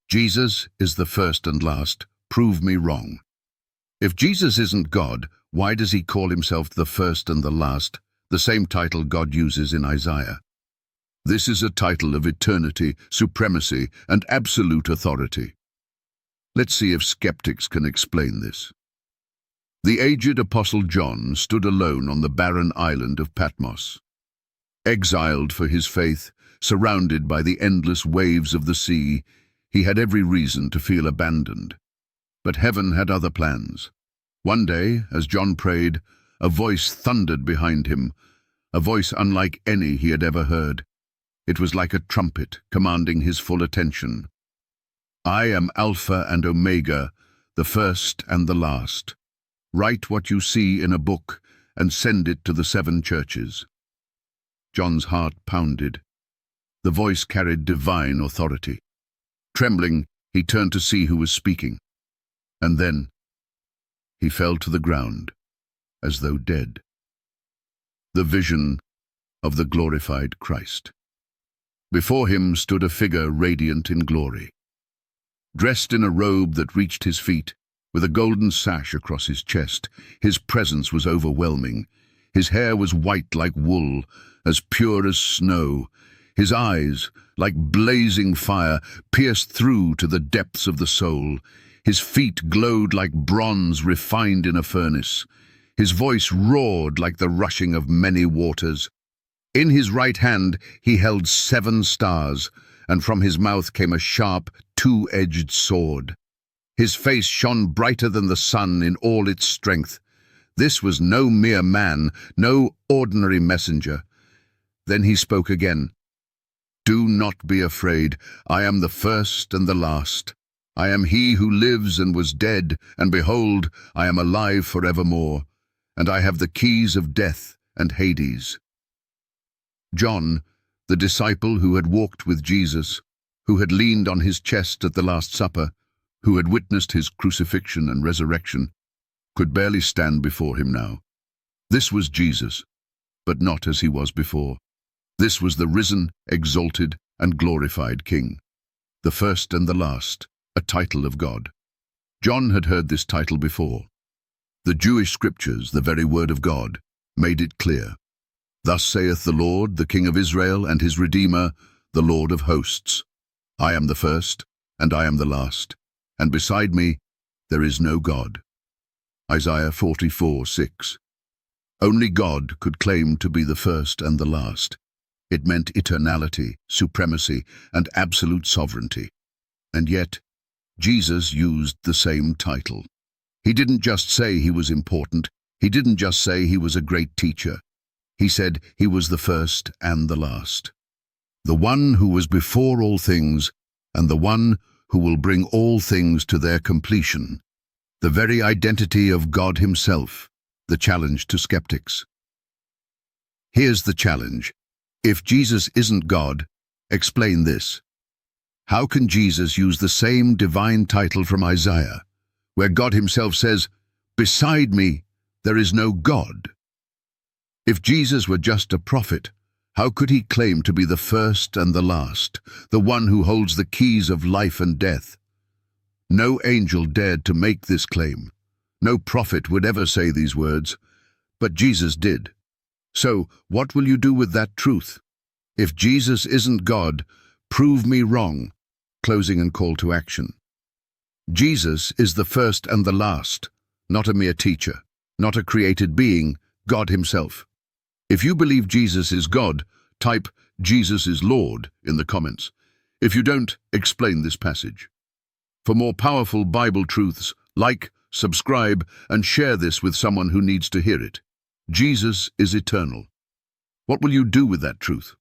Jesus is the first and last. Prove me wrong. If Jesus isn't God, why does he call himself the first and the last, the same title God uses in Isaiah? This is a title of eternity, supremacy, and absolute authority. Let's see if skeptics can explain this. The aged Apostle John stood alone on the barren island of Patmos. Exiled for his faith, surrounded by the endless waves of the sea, he had every reason to feel abandoned. But heaven had other plans. One day, as John prayed, a voice thundered behind him, a voice unlike any he had ever heard. It was like a trumpet commanding his full attention. I am Alpha and Omega, the first and the last. Write what you see in a book and send it to the 7 churches. John's heart pounded. The voice carried divine authority. Trembling, he turned to see who was speaking. And then he fell to the ground, as though dead. The vision of the glorified Christ. Before him stood a figure radiant in glory. Dressed in a robe that reached his feet, with a golden sash across his chest, his presence was overwhelming. His hair was white like wool, as pure as snow. His eyes, like blazing fire, pierced through to the depths of the soul. His feet glowed like bronze refined in a furnace. His voice roared like the rushing of many waters. In his right hand he held 7 stars, and from his mouth came a sharp, 2-edged sword. His face shone brighter than the sun in all its strength. This was no mere man, no ordinary messenger. Then he spoke again. Do not be afraid. I am the first and the last. I am he who lives and was dead, and behold, I am alive forevermore, and I have the keys of death and Hades. John, the disciple who had walked with Jesus, who had leaned on his chest at the Last Supper, who had witnessed his crucifixion and resurrection, could barely stand before him now. This was Jesus, but not as he was before. This was the risen, exalted, and glorified King, the first and the last, a title of God. John had heard this title before. The Jewish scriptures, the very word of God, made it clear. Thus saith the Lord, the King of Israel and his Redeemer, the Lord of hosts. I am the first, and I am the last, and beside me there is no God. Isaiah 44:6. Only God could claim to be the first and the last. It meant eternality, supremacy, and absolute sovereignty. And yet, Jesus used the same title. He didn't just say he was important. He didn't just say he was a great teacher. He said he was the first and the last. The one who was before all things, and the one who will bring all things to their completion. The very identity of God himself, the challenge to skeptics. Here's the challenge. If Jesus isn't God, explain this. How can Jesus use the same divine title from Isaiah, where God himself says, "Beside me, there is no God"? If Jesus were just a prophet, how could he claim to be the first and the last, the one who holds the keys of life and death? No angel dared to make this claim. No prophet would ever say these words, but Jesus did. So, what will you do with that truth? If Jesus isn't God, prove me wrong. Closing and call to action. Jesus is the first and the last, not a mere teacher, not a created being, God himself. If you believe Jesus is God, type "Jesus is Lord" in the comments. If you don't, explain this passage. For more powerful Bible truths, like, subscribe, and share this with someone who needs to hear it. Jesus is eternal. What will you do with that truth?